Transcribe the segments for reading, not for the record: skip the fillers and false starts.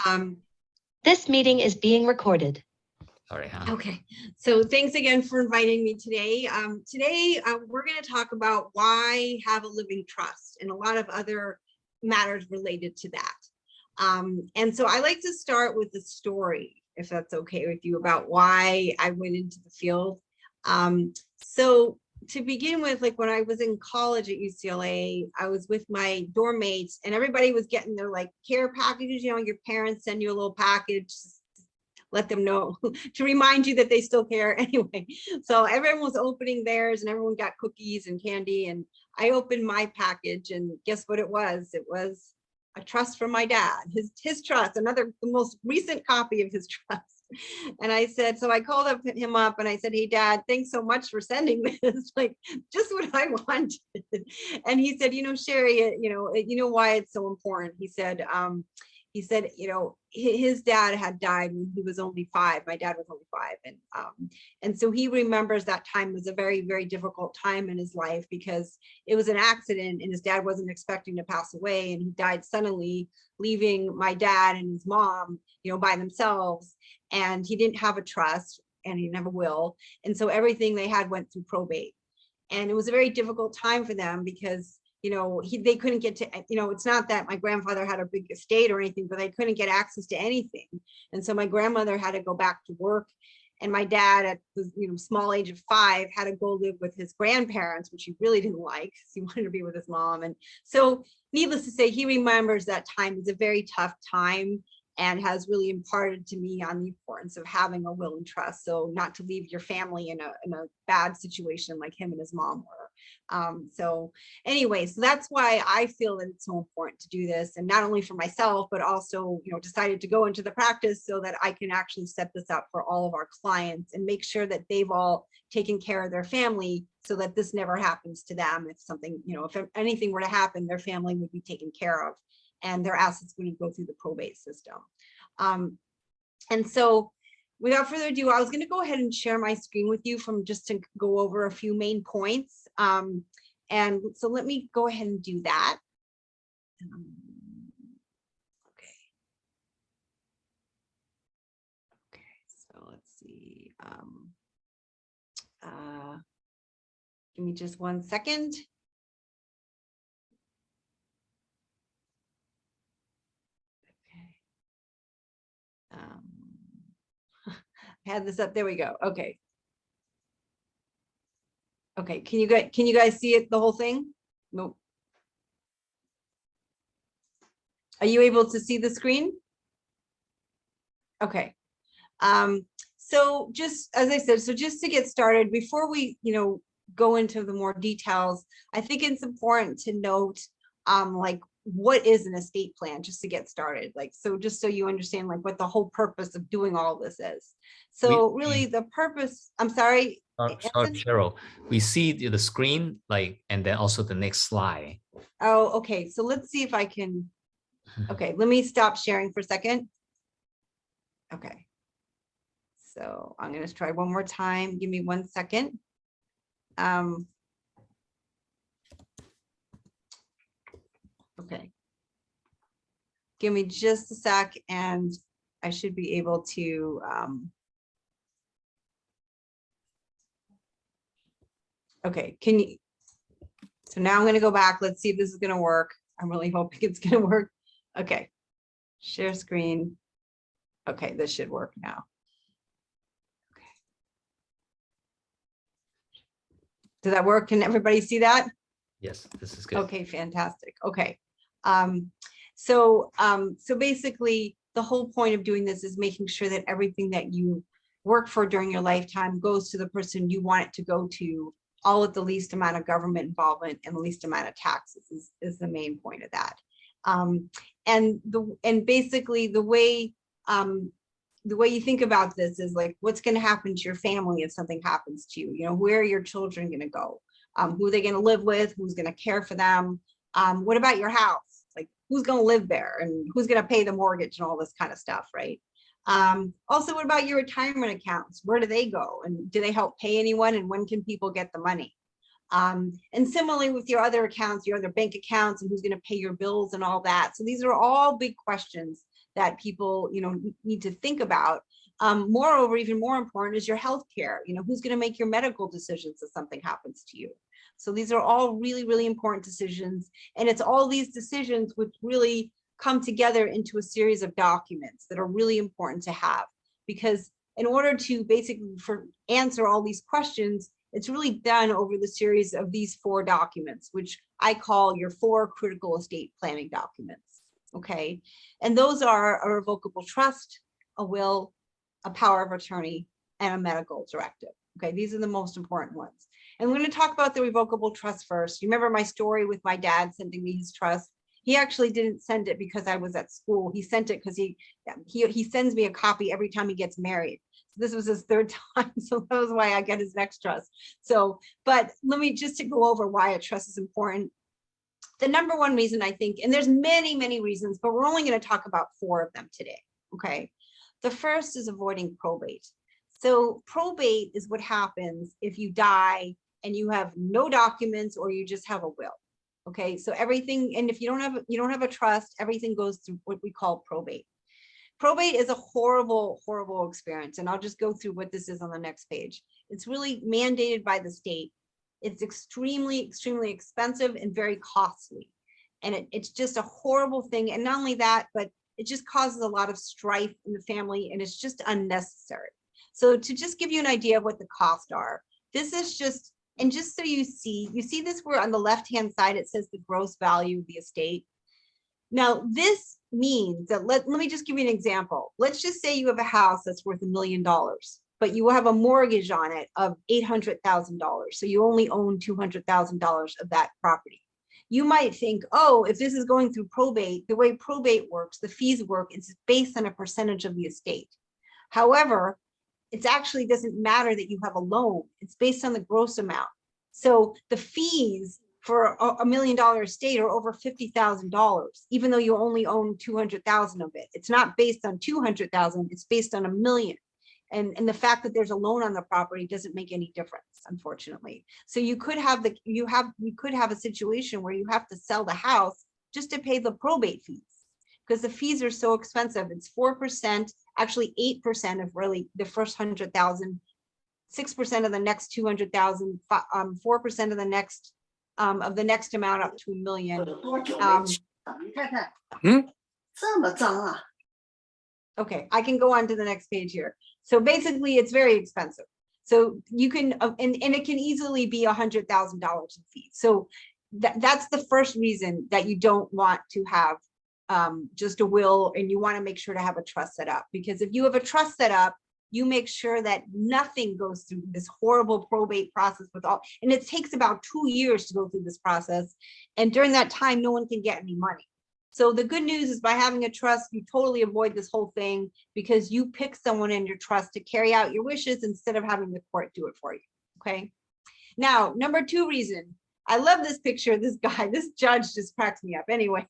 Um, This meeting is being recorded. Sorry, huh? okay, so thanks again for inviting me today. Today, we're going to talk about why have a living trust and a lot of other matters related to that. And so I like to start with the story, if that's okay with you, about why I went into the field. So to begin with, like when I was in college at UCLA, I was with my dorm mates and everybody was getting their like care packages. You know, your parents send you a little package, let them know to remind you that they still care anyway. So everyone was opening theirs and everyone got cookies and candy. And I opened my package and guess what it was? It was a trust from my dad, his trust, the most recent copy of his trust. And I said, so I called him up and I said, hey, Dad, thanks so much for sending this, like just what I wanted. And he said, you know, Sherry, you know why it's so important. He said, you know, his dad had died when he was only 5. My dad was only 5. And so he remembers that time was a very, very difficult time in his life because it was an accident and his dad wasn't expecting to pass away. And he died suddenly, leaving my dad and his mom, you know, by themselves. And he didn't have a trust and he never will. And so everything they had went through probate. And it was a very difficult time for them because you know, they couldn't get to, you know, it's not that my grandfather had a big estate or anything, but they couldn't get access to anything. And so my grandmother had to go back to work. And my dad at the small age of 5 had to go live with his grandparents, which he really didn't like because he wanted to be with his mom. And so needless to say, he remembers that time as a very tough time and has really imparted to me on the importance of having a will and trust. So not to leave your family in a bad situation like him and his mom were. So anyway, so that's why I feel that it's so important to do this, and not only for myself, but also, you know, decided to go into the practice so that I can actually set this up for all of our clients and make sure that they've all taken care of their family so that this never happens to them. If something, you know, if anything were to happen, their family would be taken care of and their assets wouldn't go through the probate system. And so without further ado, I was going to go ahead and share my screen with you from just to go over a few main points. And so let me go ahead and do that. Okay, so let's see. Give me just 1 second. I had this up. There we go. Okay. Okay. Can you guys see it? The whole thing? Nope. Are you able to see the screen? Okay. So just as I said, so just to get started, before we, you know, go into the more details, I think it's important to note, like, what is an estate plan, just to get started, like, so just so you understand like what the whole purpose of doing all this is. So really the purpose, I'm sorry. Sorry, Cheryl, we see the screen, like, and then also the next slide. Oh, okay, so let's see if I can, okay, let me stop sharing for a second. Okay, so I'm going to try one more time. Give me 1 second. Okay. Give me just a sec and I should be able to okay, can you, so now I'm going to go back. Let's see if this is going to work. I'm really hoping it's going to work. Okay, share screen. Okay, this should work now. Okay. Does that work? Can everybody see that? Yes, this is good. Okay, fantastic. Okay. So basically the whole point of doing this is making sure that everything that you work for during your lifetime goes to the person you want it to go to, all at the least amount of government involvement and the least amount of taxes is the main point of that. And basically the way you think about this is like, what's going to happen to your family if something happens to you? You know, where are your children going to go? Who are they going to live with? Who's going to care for them? What about your house? Like, who's going to live there and who's going to pay the mortgage and all this kind of stuff, right? Also, what about your retirement accounts? Where do they go? And do they help pay anyone? And when can people get the money? And similarly with your other accounts, your other bank accounts, and who's going to pay your bills and all that. So these are all big questions that people, need to think about. Moreover, even more important is your health care. Who's going to make your medical decisions if something happens to you? So these are all really, really important decisions. And it's all these decisions which really come together into a series of documents that are really important to have, because in order to basically answer all these questions, it's really done over the series of these 4 documents, which I call your 4 critical estate planning documents. Okay. And those are a revocable trust, a will, a power of attorney, and a medical directive. Okay. These are the most important ones. And we're going to talk about the revocable trust first. You remember my story with my dad sending me his trust? He actually didn't send it because I was at school. He sent it because he sends me a copy every time he gets married. So this was his 3rd time. So that was why I get his next trust. So, but let me just to go over why a trust is important. The number one reason, I think, and there's many, many reasons, but we're only going to talk about 4 of them today. Okay. The first is avoiding probate. So probate is what happens if you die and you have no documents or you just have a will. Okay, so everything, and if you don't have a trust, everything goes through what we call probate. Probate is a horrible, horrible experience. And I'll just go through what this is on the next page. It's really mandated by the state. It's extremely, extremely expensive and very costly. And it's just a horrible thing. And not only that, but it just causes a lot of strife in the family, and it's just unnecessary. So to just give you an idea of what the costs are, this is just, and just so you see this where on the left-hand side, it says the gross value of the estate. Now, this means that, let me just give you an example. Let's just say you have a house that's worth $1 million, but you have a mortgage on it of $800,000. So you only own $200,000 of that property. You might think, oh, if this is going through probate, the way probate works, the fees work, it's based on a percentage of the estate. However, it actually doesn't matter that you have a loan. It's based on the gross amount. So the fees for a $1 million estate are over $50,000, even though you only own 200,000 of it. It's not based on 200,000, it's based on $1 million. And the fact that there's a loan on the property doesn't make any difference, unfortunately. So you could have a situation where you have to sell the house just to pay the probate fees, because the fees are so expensive. It's 4%, actually 8% of really the first 100,000, 6% of the next 200,000, 4% of the next amount up to $1 million. Okay, I can go on to the next page here. So basically, it's very expensive. So you can, and it can easily be $100,000 in fees. So that's the first reason that you don't want to have just a will, and you want to make sure to have a trust set up. Because if you have a trust set up, you make sure that nothing goes through this horrible probate process and it takes about 2 years to go through this process. And during that time, no one can get any money. So the good news is by having a trust, you totally avoid this whole thing, because you pick someone in your trust to carry out your wishes instead of having the court do it for you. Okay. Now, number 2 reason. I love this picture. This guy, this judge just cracks me up. Anyway,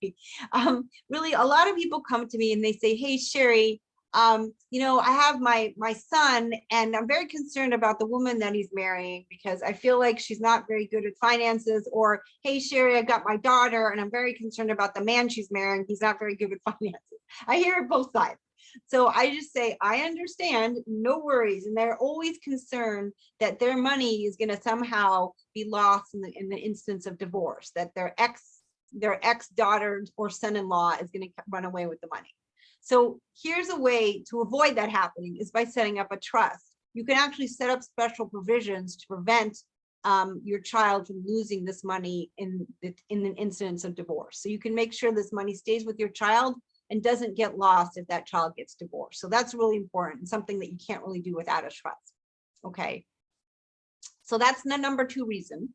really, a lot of people come to me and they say, hey, Sherry, I have my son, and I'm very concerned about the woman that he's marrying because I feel like she's not very good at finances. Or, hey, Sherry, I've got my daughter and I'm very concerned about the man she's marrying. He's not very good with finances. I hear it both sides. So I just say, I understand, no worries. And they're always concerned that their money is going to somehow be lost in the instance of divorce, that their ex daughter or son-in-law is going to run away with the money. So here's a way to avoid that happening, is by setting up a trust. You can actually set up special provisions to prevent your child from losing this money in an instance of divorce. So you can make sure this money stays with your child and doesn't get lost if that child gets divorced. So that's really important, and something that you can't really do without a trust. Okay. So that's the number 2 reason.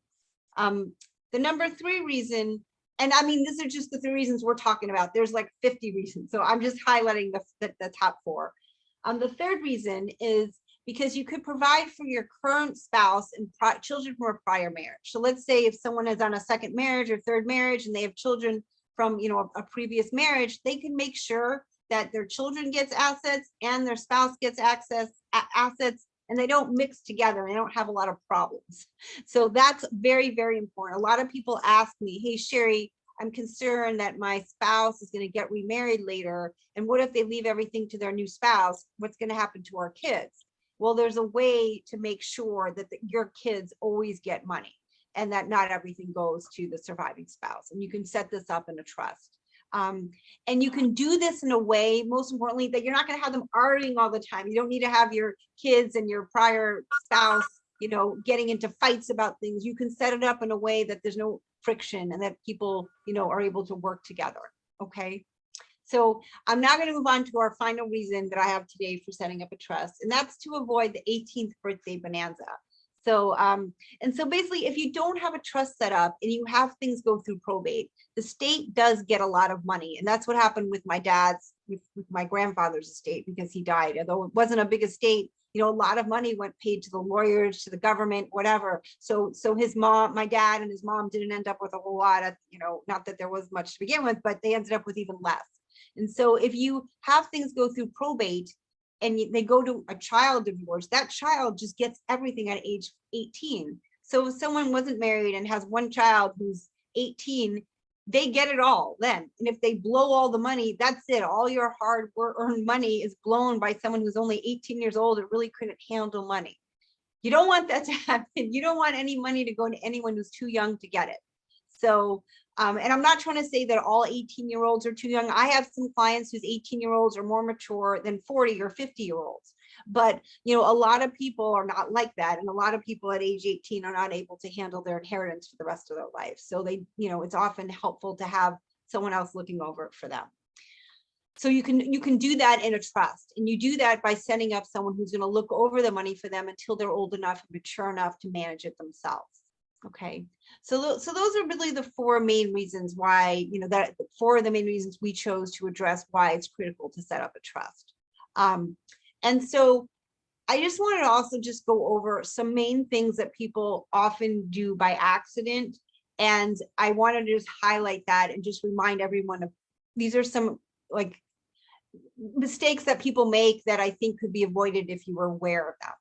The number 3 reason, and I mean, these are just the 3 reasons we're talking about. There's like 50 reasons. So I'm just highlighting the top 4. The 3rd reason is because you could provide for your current spouse and children from a prior marriage. So let's say if someone is on a 2nd marriage or 3rd marriage and they have children from a previous marriage, they can make sure that their children gets assets and their spouse gets assets, and they don't mix together. They don't have a lot of problems. So that's very, very important. A lot of people ask me, hey, Sherry, I'm concerned that my spouse is going to get remarried later. And what if they leave everything to their new spouse? What's going to happen to our kids? Well, there's a way to make sure that your kids always get money and that not everything goes to the surviving spouse. And you can set this up in a trust. And you can do this in a way, most importantly, that you're not going to have them arguing all the time. You don't need to have your kids and your prior spouse, you know, getting into fights about things. You can set it up in a way that there's no friction and that people, you know, are able to work together. Okay. So I'm now going to move on to our final reason that I have today for setting up a trust, and that's to avoid the 18th birthday bonanza. So, and so basically, if you don't have a trust set up and you have things go through probate, the state does get a lot of money. And that's what happened with my dad's, with my grandfather's estate, because he died. Although it wasn't a big estate, you know, a lot of money went paid to the lawyers, to the government, whatever. So his mom, my dad and his mom didn't end up with a whole lot of, you know, not that there was much to begin with, but they ended up with even less. And so if you have things go through probate, and they go to a child of yours, that child just gets everything at age 18. So if someone wasn't married and has one child who's 18, they get it all then. And if they blow all the money, that's it. All your hard earned money is blown by someone who's only 18 years old and really couldn't handle money. You don't want that to happen. You don't want any money to go to anyone who's too young to get it. So, and I'm not trying to say that all 18-year-olds are too young. I have some clients whose 18-year-olds are more mature than 40 or 50-year-olds. But, you know, a lot of people are not like that. And a lot of people at age 18 are not able to handle their inheritance for the rest of their life. So they, you know, it's often helpful to have someone else looking over it for them. So you can do that in a trust, and you do that by setting up someone who's going to look over the money for them until they're old enough and mature enough to manage it themselves. Okay, so those are really the four main reasons why, you know, that four of the main reasons we chose to address why it's critical to set up a trust. And so I just wanted to also just go over some main things that people often do by accident. And I wanted to just highlight that and just remind everyone of, these are some like mistakes that people make that I think could be avoided if you were aware of them.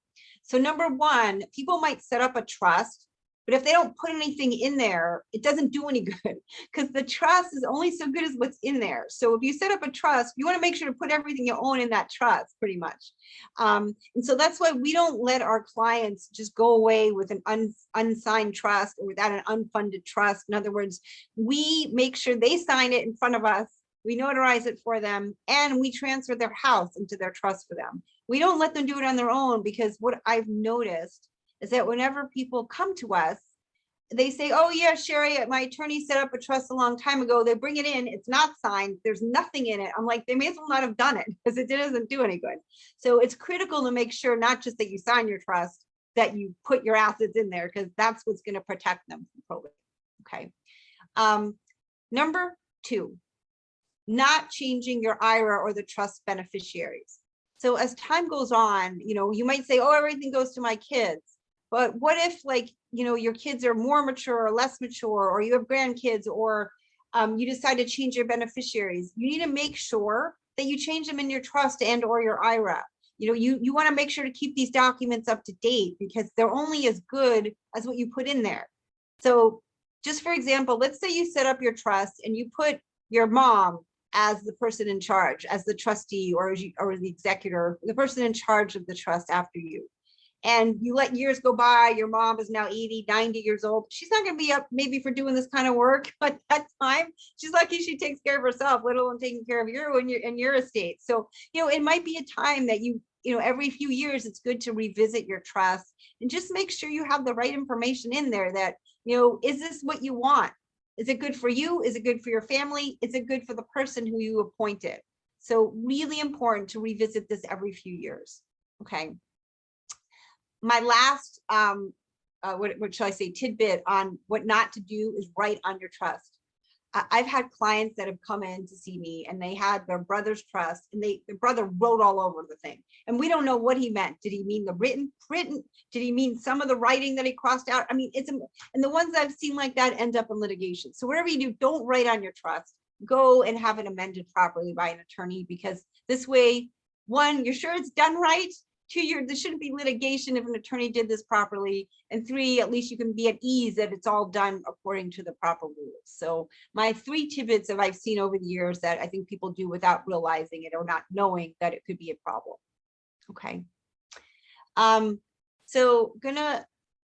So number one, people might set up a trust, but if they don't put anything in there, it doesn't do any good, because the trust is only so good as what's in there. So if you set up a trust, you want to make sure to put everything you own in that trust, pretty much. And so that's why we don't let our clients just go away with an unsigned trust or without an unfunded trust. In other words, we make sure they sign it in front of us, we notarize it for them, and we transfer their house into their trust for them. We don't let them do it on their own, because what I've noticed is that whenever people come to us, they say, oh yeah, Sherry, my attorney set up a trust a long time ago. They bring it in, it's not signed, there's nothing in it. I'm like, they may as well not have done it, because it doesn't do any good. So it's critical to make sure not just that you sign your trust, that you put your assets in there, because that's what's going to protect them from probate. Okay. Number two, not changing your IRA or the trust beneficiaries. So as time goes on, you know, you might say, oh, everything goes to my kids. But what if, like, you know, your kids are more mature or less mature, or you have grandkids, or you decide to change your beneficiaries? You need to make sure that you change them in your trust and or your IRA. You know, you want to make sure to keep these documents up to date, because they're only as good as what you put in there. So just for example, let's say you set up your trust and you put your mom as the person in charge, as the trustee or the executor, the person in charge of the trust after you. And you let years go by, your mom is now 80, 90 years old. She's not going to be up maybe for doing this kind of work, but at that time, she's lucky she takes care of herself, let alone taking care of you and your estate. So, you know, it might be a time that you know, every few years, it's good to revisit your trust and just make sure you have the right information in there that, you know, is this what you want? Is it good for you? Is it good for your family? Is it good for the person who you appointed? So really important to revisit this every few years. Okay. My last, what shall I say, tidbit on what not to do is write on your trust. I've had clients that have come in to see me and they had their brother's trust, and their brother wrote all over the thing. And we don't know what he meant. Did he mean the written print? Did he mean some of the writing that he crossed out? I mean, and the ones I've seen like that end up in litigation. So whatever you do, don't write on your trust. Go and have it amended properly by an attorney, because this way, one, you're sure it's done right. 2, there shouldn't be litigation if an attorney did this properly. And 3, at least you can be at ease that it's all done according to the proper rules. So my 3 tidbits that I've seen over the years that I think people do without realizing it or not knowing that it could be a problem. Okay. So gonna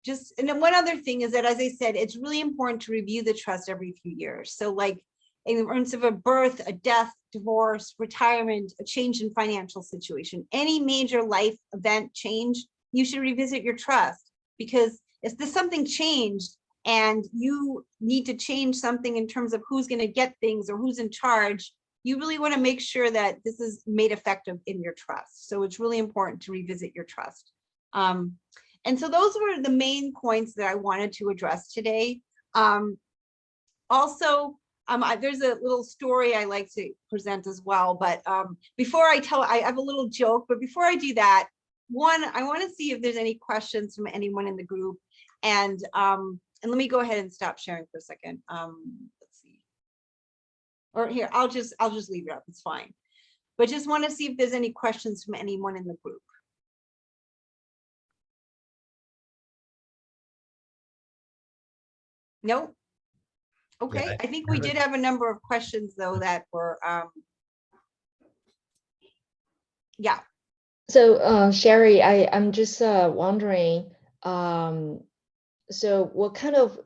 just, and then one other thing is that, as I said, it's really important to review the trust every few years. So like in terms of a birth, a death, divorce, retirement, a change in financial situation, any major life event change, you should revisit your trust, because if there's something changed and you need to change something in terms of who's going to get things or who's in charge, you really want to make sure that this is made effective in your trust. So it's really important to revisit your trust. And so those were the main points that I wanted to address today. Also, there's a little story I like to present as well, but before I tell, I have a little joke, but before I do that, I want to see if there's any questions from anyone in the group. And let me go ahead and stop sharing for a second. Let's see. Or here, I'll just leave it up. It's fine. But just want to see if there's any questions from anyone in the group. No. Okay, Yeah, I think we did have a number of questions though that were, yeah. So Sherry, I'm just wondering, so what kind of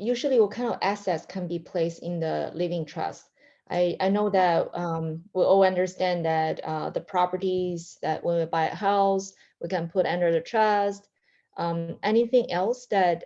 assets can be placed in the living trust? I know that we all understand that the properties that when we buy a house, we can put under the trust. Anything else that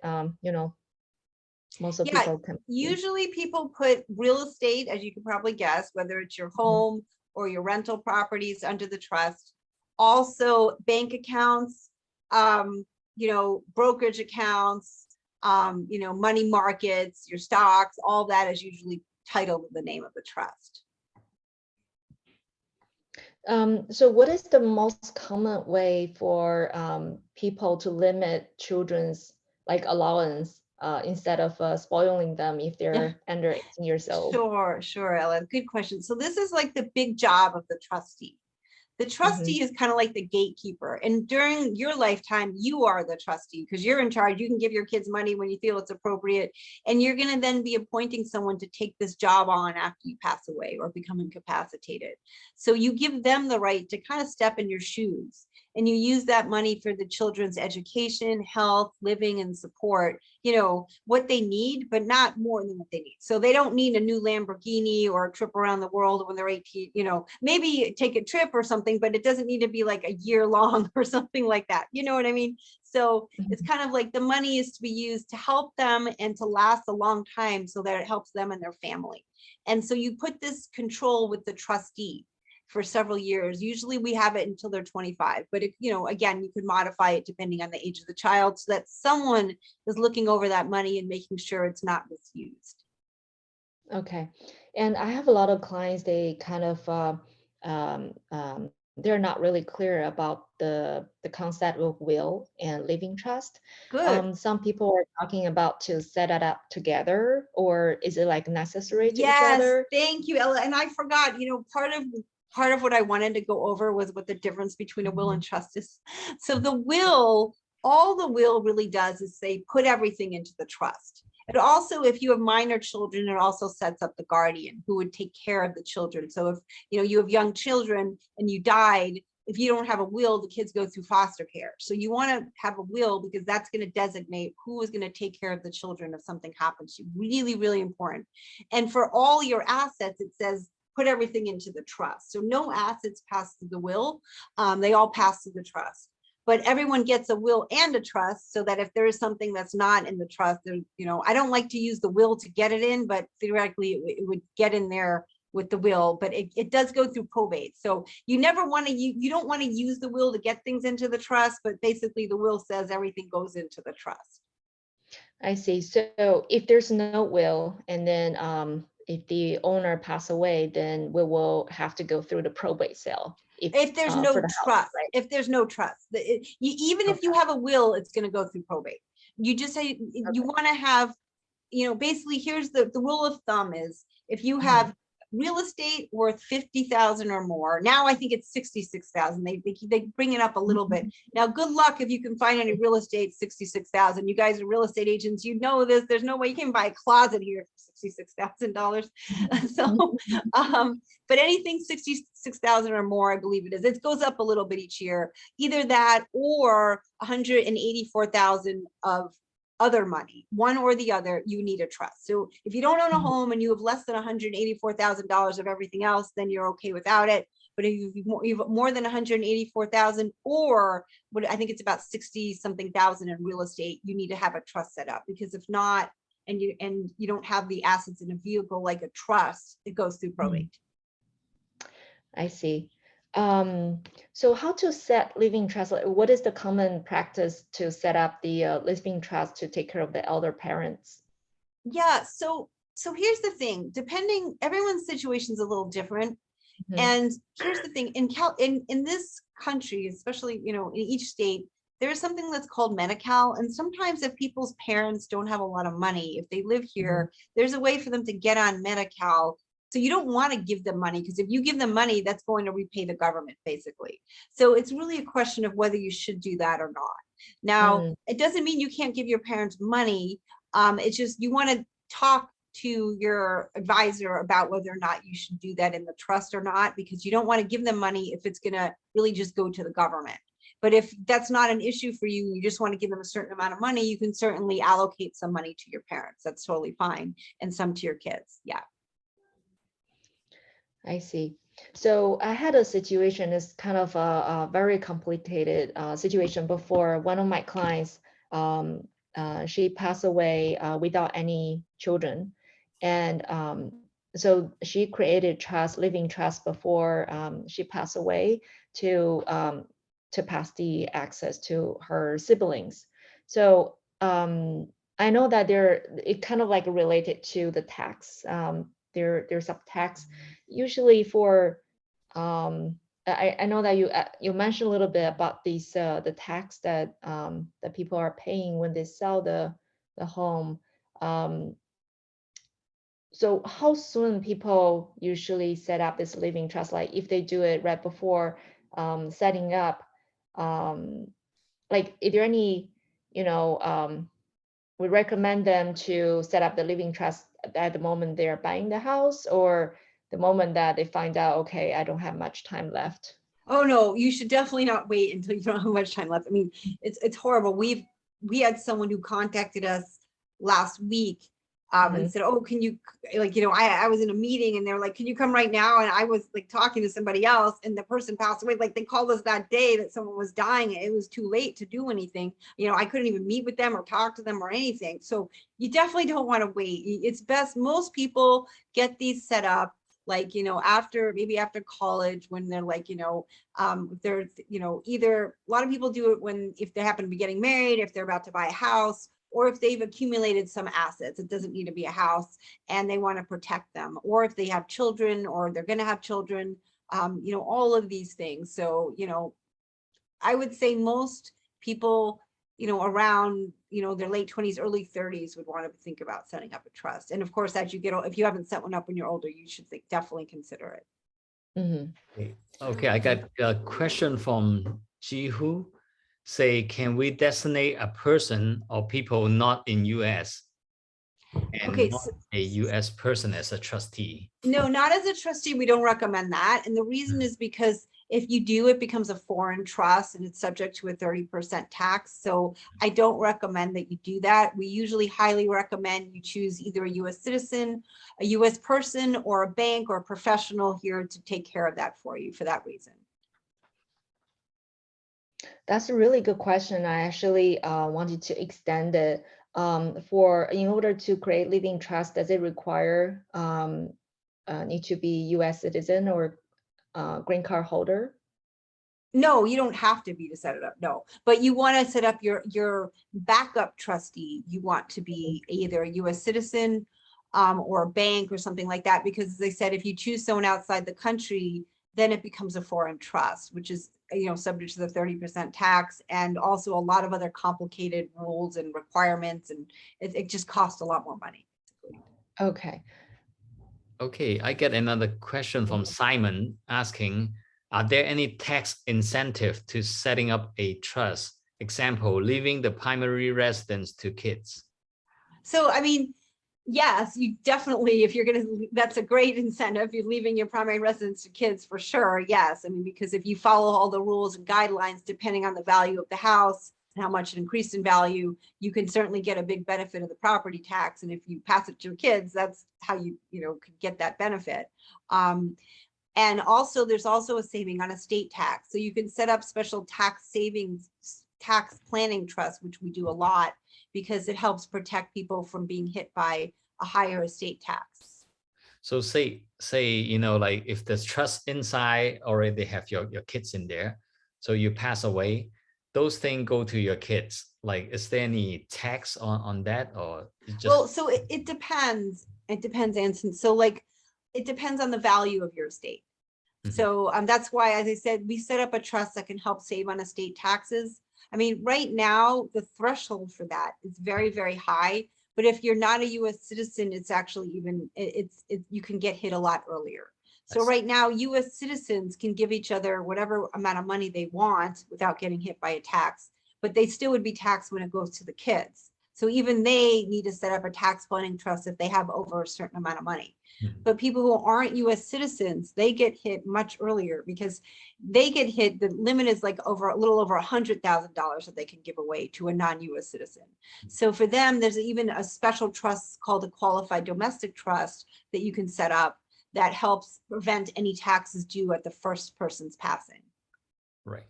most of Yeah, people can. usually people put real estate, as you can probably guess, whether it's your home or your rental properties, under the trust. Also bank accounts, brokerage accounts, money markets, your stocks, all that is usually titled with the name of the trust. So what is the most common way for people to limit children's allowance instead of spoiling them if they're under 18 years old? Sure, Ella, good question. So this is like the big job of the trustee. The trustee is kind of like the gatekeeper, and during your lifetime, you are the trustee because you're in charge. You can give your kids money when you feel it's appropriate, and you're going to then be appointing someone to take this job on after you pass away or become incapacitated. So you give them the right to kind of step in your shoes, and you use that money for the children's education, health, living, and support, what they need, but not more than what they need. So they don't need a new Lamborghini or a trip around the world when they're 18, maybe take a trip or something, but it doesn't need to be like a year long or something like that. You know what I mean? So it's kind of like the money is to be used to help them and to last a long time so that it helps them and their family. And so you put this control with the trustee for several years. Usually we have it until they're 25, but again, you could modify it depending on the age of the child so that someone is looking over that money and making sure it's not misused. Okay. And I have a lot of clients, they kind of, they're not really clear about the concept of will and living trust. Good. Some people are talking about to set it up together, or is it like necessary to each Yes, other? thank you, Ella. And I forgot, part of what I wanted to go over was what the difference between a will and trust is. So the will, all the will really does is say, put everything into the trust. It also, if you have minor children, it also sets up the guardian who would take care of the children. So if you have young children and you died, if you don't have a will, the kids go through foster care. So you want to have a will because that's going to designate who is going to take care of the children if something happens to you. Really, really important. And for all your assets, it says put everything into the trust. So no assets pass through the will. They all pass through the trust. But everyone gets a will and a trust so that if there is something that's not in the trust, I don't like to use the will to get it in, but theoretically it would get in there with the will, but it does go through probate. So you don't want to use the will to get things into the trust, but basically the will says everything goes into the trust. I see. So if there's no will, and then if the owner pass away, then we will have to go through the probate sale. If there's no for the trust, house, right? if there's no trust, even if you have a will, it's going to go through probate. You just say you want to have, basically here's the rule of thumb is if you have real estate worth 50,000 or more. Now I think it's 66,000. They bring it up a little bit. Now, good luck if you can find any real estate 66,000. You guys are real estate agents. You know this. There's no way you can buy a closet here for $66,000. So, but anything 66,000 or more, I believe it is. It goes up a little bit each year. Either that or 184,000 of other money, one or the other, you need a trust. So if you don't own a home and you have less than $184,000 of everything else, then you're okay without it. But if you've more than 184,000, or what I think it's about 60 something thousand in real estate, you need to have a trust set up, because if not, and you don't have the assets in a vehicle like a trust, it goes through probate. I see. So how to set living trust? What is the common practice to set up the living trust to take care of the elder parents? Yeah, so here's the thing, depending, everyone's situation is a little different. And here's the thing, in this country, especially, you know, in each state, there is something that's called Medi-Cal. And sometimes if people's parents don't have a lot of money, if they live here, there's a way for them to get on Medi-Cal. So you don't want to give them money, because if you give them money, that's going to repay the government, basically. So it's really a question of whether you should do that or not. Now, it doesn't mean you can't give your parents money. It's just you want to talk to your advisor about whether or not you should do that in the trust or not, because you don't want to give them money if it's going to really just go to the government. But if that's not an issue for you, you just want to give them a certain amount of money, you can certainly allocate some money to your parents. That's totally fine. And some to your kids. Yeah. I see. So I had a situation, it's kind of a very complicated situation before. One of my clients, she passed away without any children. And so she created trust, living trust before she passed away to pass the access to her siblings. So I know that it kind of like related to the tax. There's a tax usually for I know that you mentioned a little bit about these the tax that that people are paying when they sell the home. So how soon people usually set up this living trust? Like if they do it right before setting up, like is there any, you know, we recommend them to set up the living trust at the moment they're buying the house, or the moment that they find out, okay, I don't have much time left? Oh no, you should definitely not wait until you don't have much time left. I mean, it's horrible. We had someone who contacted us last week and said, oh, can you, like, you know, I was in a meeting and they're like, can you come right now? And I was like talking to somebody else and the person passed away. Like they called us that day that someone was dying. It was too late to do anything. You know, I couldn't even meet with them or talk to them or anything. So you definitely don't want to wait. It's best, most people get these set up like, you know, maybe after college, when they're like, you know, they're, you know, either a lot of people do it if they happen to be getting married, if they're about to buy a house, or if they've accumulated some assets. It doesn't need to be a house and they want to protect them, or if they have children or they're going to have children, you know, all of these things. So, you know, I would say most people, you know, around, you know, their late 20s, early 30s would want to think about setting up a trust. And of course, as you get, if you haven't set one up when you're older, you should definitely consider it. Okay, I got a question from Jihu. Say, can we designate a person or people not in US and not a US person as a trustee? No, not as a trustee. We don't recommend that. And the reason is because if you do, it becomes a foreign trust and it's subject to a 30% tax. So I don't recommend that you do that. We usually highly recommend you choose either a US citizen, a US person, or a bank or a professional here to take care of that for you for that reason. That's a really good question. I actually wanted to extend it. In order to create living trust, does it require need to be US citizen or green card holder? No, you don't have to be to set it up. No, but you want to set up your backup trustee. You want to be either a US citizen or a bank or something like that, because as I said, if you choose someone outside the country, then it becomes a foreign trust, which is, you know, subject to the 30% tax and also a lot of other complicated rules and requirements, and it just costs a lot more money. Okay. Okay, I get another question from Simon asking, are there any tax incentive to setting up a trust? Example, leaving the primary residence to kids. So, I mean, yes, you definitely, if you're going to, that's a great incentive. You're leaving your primary residence to kids for sure. Yes. I mean, because if you follow all the rules and guidelines, depending on the value of the house and how much it increased in value, you can certainly get a big benefit of the property tax. And if you pass it to your kids, that's how you could get that benefit. And also there's also a saving on estate tax. So you can set up special tax savings, tax planning trust, which we do a lot, because it helps protect people from being hit by a higher estate tax. So say, like if there's trust inside, already have your kids in there, so you pass away, those things go to your kids. Like, is there any tax on that, or just... Well, so it depends. It depends, Anson. So like, it depends on the value of your estate. Mm-hmm. So that's why, as I said, we set up a trust that can help save on estate taxes. I mean, right now, the threshold for that is very, very high. But if you're not a U.S. citizen, it's actually even, you can get hit a lot earlier. So right now, U.S. citizens can give each other whatever amount of money they want without getting hit by a tax, but they still would be taxed when it goes to the kids. So even they need to set up a tax planning trust if they have over a certain amount of money. Mm-hmm. But people who aren't U.S. citizens, they get hit much earlier because they get hit. The limit is like a little over $100,000 that they can give away to a non-U.S. citizen. Mm-hmm. So for them, there's even a special trust called a qualified domestic trust that you can set up that helps prevent any taxes due at the first person's passing. Right.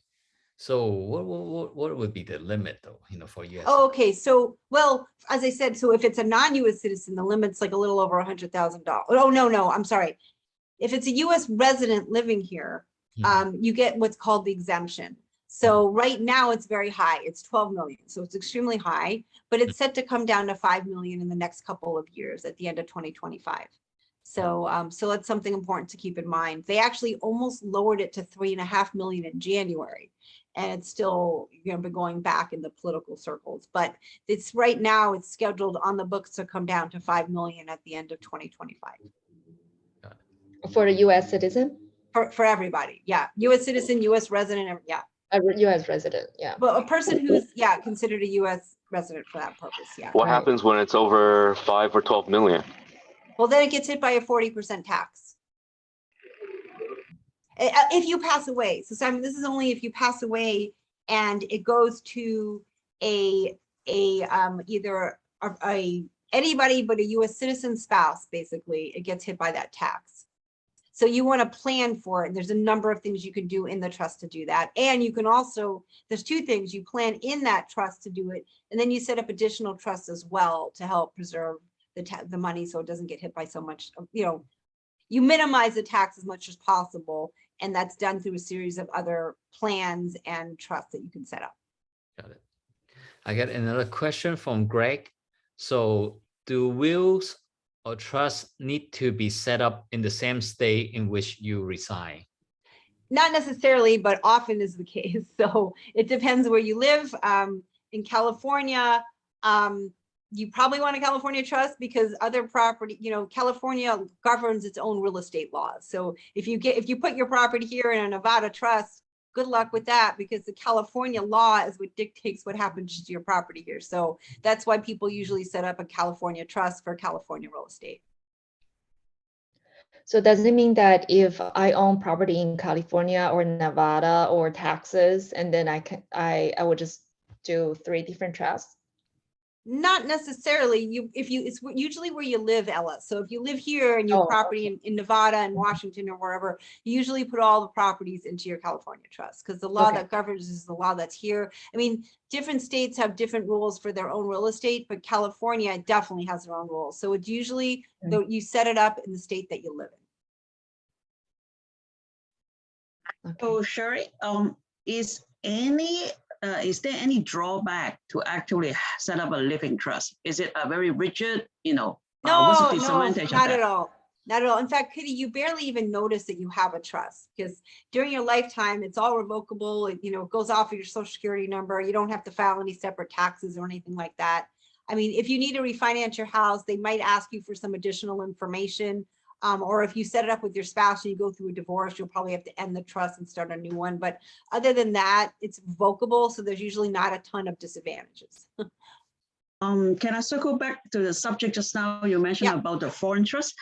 So what would be the limit though, for US? Oh, okay. So, well, as I said, so if it's a non-US citizen, the limit's like a little over $100,000. Oh, no, I'm sorry. If it's a US resident living here, you get what's called the exemption. So right now it's very high. It's 12 million. So it's extremely high, but it's set to come down to 5 million in the next couple of years at the end of 2025. So, so that's something important to keep in mind. They actually almost lowered it to 3.5 million in January. And it's still been going back in the political circles, but it's right now it's scheduled on the books to come down to 5 million at the end of 2025. For a U.S. citizen? For everybody, yeah. U.S. citizen, U.S. resident, yeah. A U.S. resident, yeah. But a person who's considered a U.S. resident for that purpose, yeah. What happens when it's over 5 or 12 million? Well, then it gets hit by a 40% tax. If you pass away. So Simon, this is only if you pass away and it goes to either anybody but a U.S. citizen spouse, basically, it gets hit by that tax. So you want to plan for it. There's a number of things you can do in the trust to do that. And you can also, there's two things, you plan in that trust to do it, and then you set up additional trusts as well to help preserve the money so it doesn't get hit by so much, you minimize the tax as much as possible. And that's done through a series of other plans and trusts that you can set up. Got it. I got another question from Greg. So do wills or trusts need to be set up in the same state in which you reside? Not necessarily, but often is the case. So it depends where you live. In California, you probably want a California trust because other property, California governs its own real estate laws. So if you put your property here in a Nevada trust, good luck with that, because the California law is what dictates what happens to your property here. So that's why people usually set up a California trust for California real estate. So does it mean that if I own property in California or Nevada or Texas, and then I would just do 3 different trusts? Not necessarily. It's usually where you live, Ella. So if you live here and your property in Nevada and Washington or wherever, you usually put all the properties into your California trust, because the law that governs is the law that's here. I mean, different states have different rules for their own real estate, but California definitely has their own rules. So it's usually you set it up in the state that you live in. So Sherry, is there any drawback to actually set up a living trust? Is it a very rigid, No, what's the disadvantage not at all. Not at all. In fact, Kitty, you barely even notice that you have a trust, because during your lifetime, it's all revocable. It goes off of your social security number. You don't have to file any separate taxes or anything like that. I mean, if you need to refinance your house, they might ask you for some additional information. Or if you set it up with your spouse and you go through a divorce, you'll probably have to end the trust and start a new one. But other than that, it's revocable. So there's usually not a ton of disadvantages. Can I circle back to the subject just now you mentioned about the foreign trust?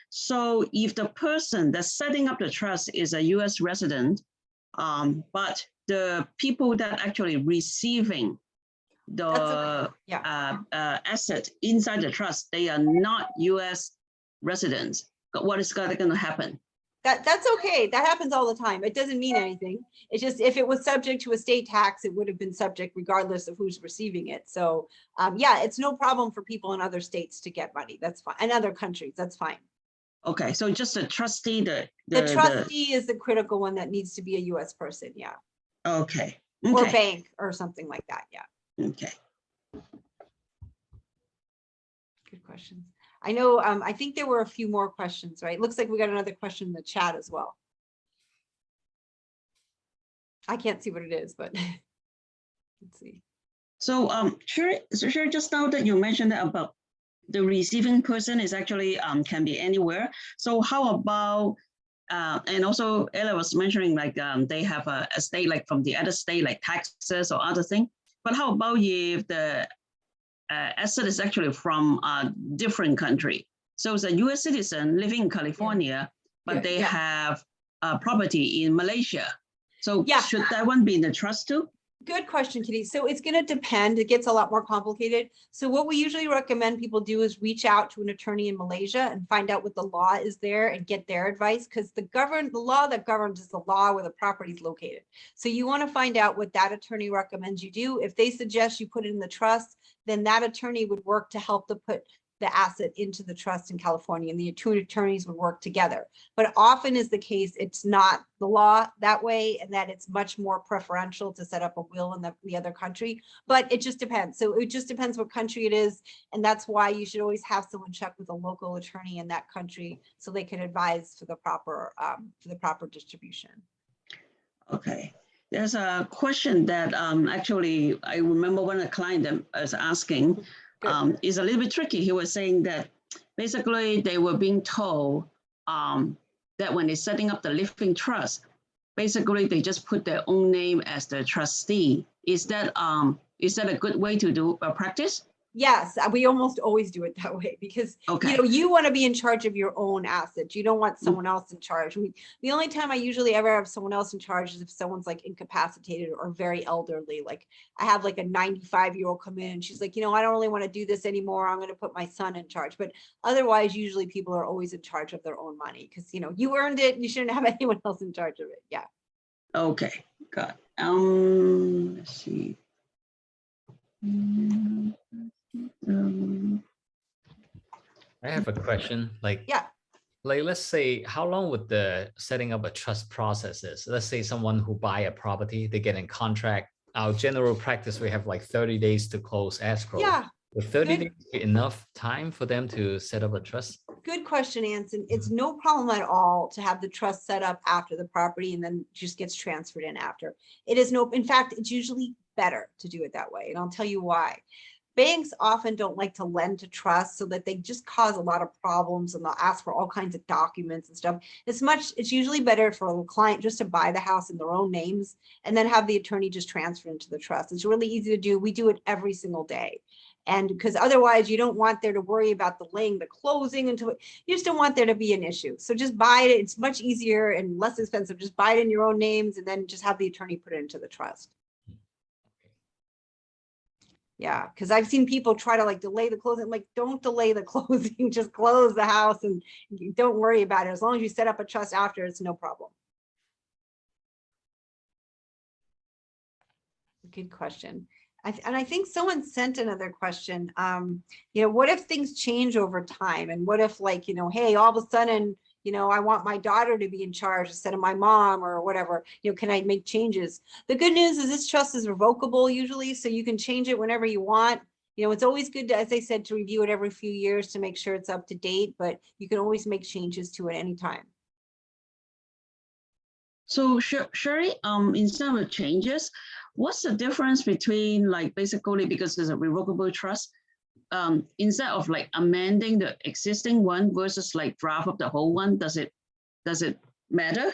So if the person that's setting up the trust is a US resident, but the people that actually receiving the asset inside the trust, they are not US residents, what is going to happen? That's okay. That happens all the time. It doesn't mean anything. It's just if it was subject to a state tax, it would have been subject regardless of who's receiving it. So yeah, it's no problem for people in other states to get money. That's fine. And other countries, that's fine. Okay, so just the trustee, the trustee is the critical one that needs to be a US person. Yeah. Okay. Or bank or something like that. Yeah. Okay. Good questions. I know, I think there were a few more questions, right? Looks like we got another question in the chat as well. I can't see what it is, but let's see. So sure, just now that you mentioned about the receiving person is actually can be anywhere. So how about, and also Ella was mentioning like they have a state like from the other state, like taxes or other thing. But how about if the asset is actually from a different country? So it's a US citizen living in California, but they have a property in Malaysia. So should that one be in the trust too? Good question, Kitty. So it's going to depend. It gets a lot more complicated. So what we usually recommend people do is reach out to an attorney in Malaysia and find out what the law is there and get their advice, because the law that governs is the law where the property is located. So you want to find out what that attorney recommends you do. If they suggest you put it in the trust, then that attorney would work to help to put the asset into the trust in California, and the two attorneys would work together. But often is the case, it's not the law that way, and that it's much more preferential to set up a will in the other country. But it just depends. So it just depends what country it is. And that's why you should always have someone check with a local attorney in that country so they can advise for the proper distribution. Okay. There's a question that actually I remember when a client was asking. Is a little bit tricky. He was saying that basically they were being told that when they're setting up the living trust, basically they just put their own name as the trustee. Is that a good way to do a practice? Yes, we almost always do it that way because you want to be in charge of your own assets. You don't want someone else in charge. The only time I usually ever have someone else in charge is if someone's like incapacitated or very elderly. Like I have like a 95-year-old come in and she's like, I don't really want to do this anymore. I'm going to put my son in charge. But otherwise, usually people are always in charge of their own money because you earned it. You shouldn't have anyone else in charge of it. Yeah. Okay, got it. Let's see. I have a question. Like let's say, how long would the setting up a trust process is? Let's say someone who buy a property, they get in contract. Our general practice, we have like 30 days to close escrow. Yeah. Would 30 days be enough time for them to set up a trust? Good question, Anson. It's no problem at all to have the trust set up after the property and then just gets transferred in after. In fact, it's usually better to do it that way. And I'll tell you why. Banks often don't like to lend to trust so that they just cause a lot of problems and they'll ask for all kinds of documents and stuff. It's usually better for a client just to buy the house in their own names and then have the attorney just transfer into the trust. It's really easy to do. We do it every single day. And because otherwise you don't want there to worry about delaying the closing until you just don't want there to be an issue. So just buy it. It's much easier and less expensive. Just buy it in your own names and then just have the attorney put it into the trust. Yeah, because I've seen people try to like delay the closing. Like, don't delay the closing, just close the house and don't worry about it. As long as you set up a trust after, it's no problem. Good question. And I think someone sent another question. What if things change over time? And what if hey, all of a sudden, I want my daughter to be in charge instead of my mom or whatever, can I make changes? The good news is this trust is revocable usually, so you can change it whenever you want. It's always good to, as I said, to review it every few years to make sure it's up to date, but you can always make changes to it anytime. So Sherry, in some of the changes, what's the difference between basically because it's a revocable trust, instead of like amending the existing one versus like draft up the whole one, does it matter?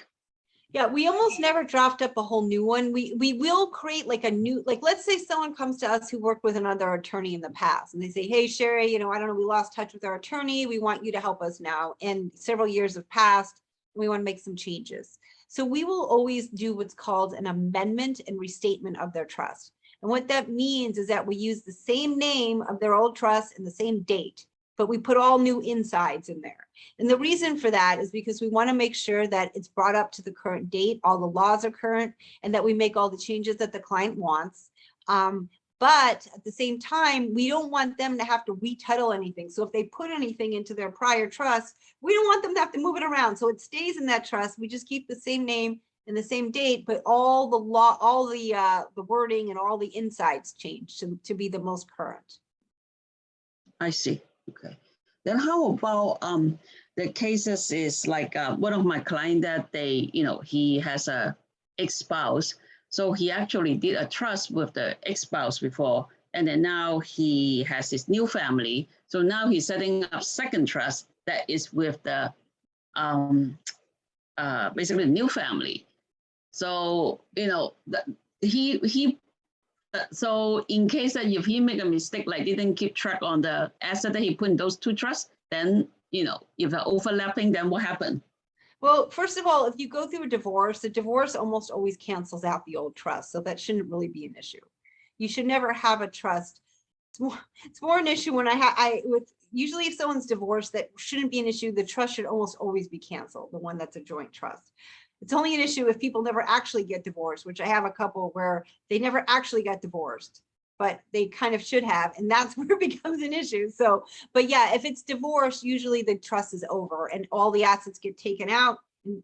Yeah, we almost never draft up a whole new one. We will create like a new, like, let's say someone comes to us who worked with another attorney in the past and they say, hey, Sherry, you know, I don't know, we lost touch with our attorney. We want you to help us now. And several years have passed. We want to make some changes. So we will always do what's called an amendment and restatement of their trust. And what that means is that we use the same name of their old trust and the same date, but we put all new insides in there. And the reason for that is because we want to make sure that it's brought up to the current date, all the laws are current, and that we make all the changes that the client wants. But at the same time, we don't want them to have to retitle anything. So if they put anything into their prior trust, we don't want them to have to move it around. So it stays in that trust. We just keep the same name and the same date, but all the law, all the wording and all the insides change to be the most current. I see. Okay. Then how about the cases is like one of my client that they, you know, he has a ex-spouse. So he actually did a trust with the ex-spouse before, and then now he has his new family. So now he's setting up second trust that is with the basically the new family. So, you know, so in case that if he make a mistake, like didn't keep track on the asset that he put in those two trusts, then, you know, if they're overlapping, then what happened? Well, first of all, if you go through a divorce, the divorce almost always cancels out the old trust. So that shouldn't really be an issue. You should never have a trust. It's more an issue when usually if someone's divorced, that shouldn't be an issue. The trust should almost always be canceled, the one that's a joint trust. It's only an issue if people never actually get divorced, which I have a couple where they never actually got divorced, but they kind of should have, and that's where it becomes an issue. So, but yeah, if it's divorce, usually the trust is over and all the assets get taken out.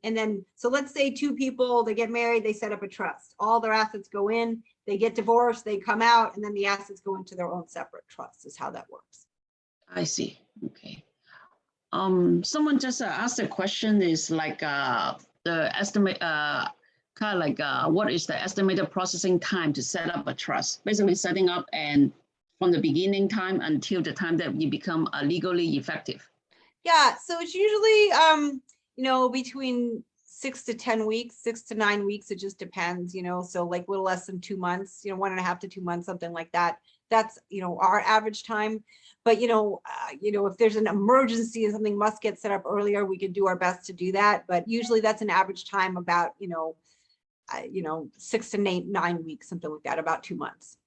And then, so let's say two people, they get married, they set up a trust, all their assets go in, they get divorced, they come out, and then the assets go into their own separate trust is how that works. I see. Okay. Someone just asked a question is like the estimate, kind of like what is the estimated processing time to set up a trust? Basically setting up and from the beginning time until the time that you become legally effective. Yeah, so it's usually, you know, between 6 to 10 weeks, 6 to 9 weeks. It just depends, you know, so like a little less than 2 months, you know, 1.5 to 2 months, something like that. That's, you know, our average time. But, you know, if there's an emergency and something must get set up earlier, we can do our best to do that. But usually that's an average time about, 6 to 9 weeks, something like that, about 2 months.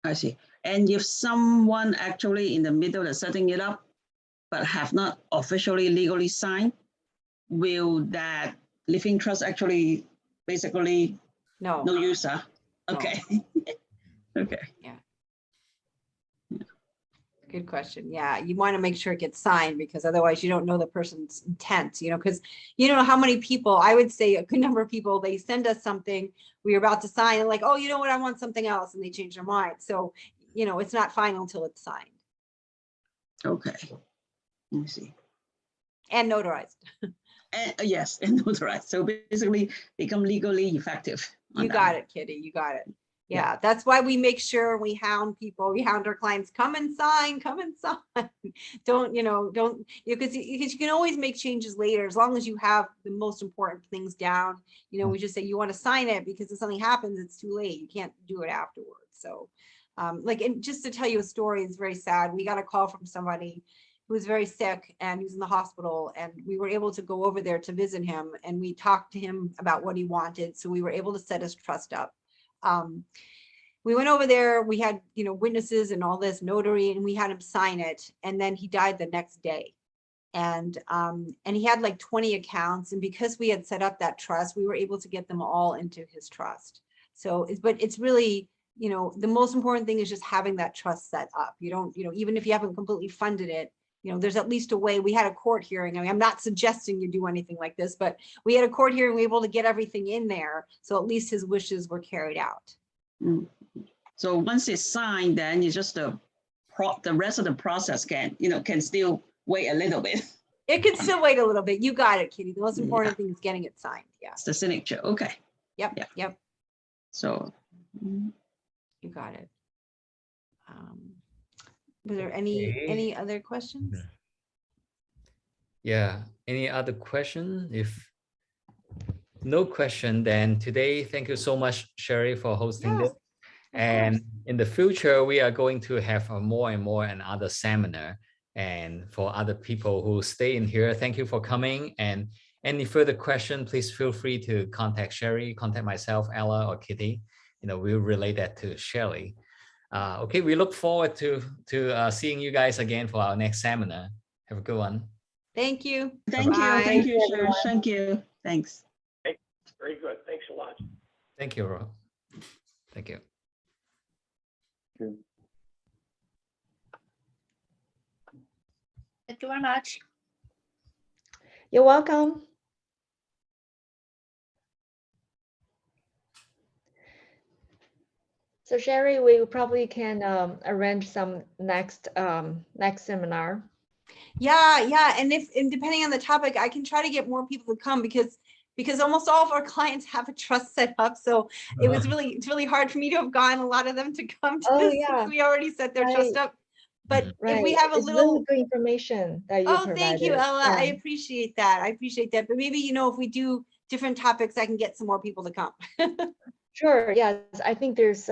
I see. And if someone actually in the middle of setting it up, but have not officially legally signed, will that living trust actually basically No use? Okay. No. Okay. Yeah. Good question. Yeah, you want to make sure it gets signed because otherwise you don't know the person's intent, you know, because you don't know how many people, I would say a good number of people, they send us something, we're about to sign and like, oh, you know what, I want something else, and they change their mind. So, you know, it's not final until it's signed. Okay. Let me see. And notarized. And, yes, and notarized. So basically become legally effective. You got it, Kitty. You got it. Yeah, that's why we make sure we hound people, we hound our clients, come and sign, come and sign. Don't, because you can always make changes later as long as you have the most important things down. You know, we just say you want to sign it because if something happens, it's too late. You can't do it afterwards. So and just to tell you a story, it's very sad. We got a call from somebody who was very sick and he was in the hospital, and we were able to go over there to visit him, and we talked to him about what he wanted. So we were able to set his trust up. We went over there, we had, witnesses and all this, notary, and we had him sign it. And then he died the next day. And he had like 20 accounts. And because we had set up that trust, we were able to get them all into his trust. So, but it's really, the most important thing is just having that trust set up. You don't, even if you haven't completely funded it, there's at least a way. We had a court hearing. I mean, I'm not suggesting you do anything like this, but we had a court hearing, we were able to get everything in there. So at least his wishes were carried out. So once it's signed, then it's just the rest of the process can still wait a little bit. It can still wait a little bit. You got it, Kitty. The most important thing is getting it signed. Yeah. It's the signature. Okay. Yep. Yeah. Yep. So you got it. Was there Okay. any other questions? Yeah, any other question? If no question, then today, thank you so much, Sherry, for hosting Yeah, this. And in the future, we are going to have a more and more and other seminar. And for other people who stay in here, thank you for coming. And any further question, please feel free to contact Sherry, contact myself, Ella, or Kitty. We'll relay that to Sherry. Okay, we look forward to seeing you guys again for our next seminar. Have a good one. Thank you. Thank you. Bye. Thank you, Sherry. Thank you. Thanks. Very good. Thanks a lot. Thank you, Rob. Thank you. Thank you very much. You're welcome. So Sherry, we probably can arrange some next seminar. Yeah. And depending on the topic, I can try to get more people to come because almost all of our clients have a trust set up. So it's really hard for me to have gotten a lot of them to come to this since we already set their trust up. But if we have a it's little really good information that you provided. Thank you, Ella. I appreciate that. But maybe, if we do different topics, I can get some more people to come. Sure. Yes, I think there's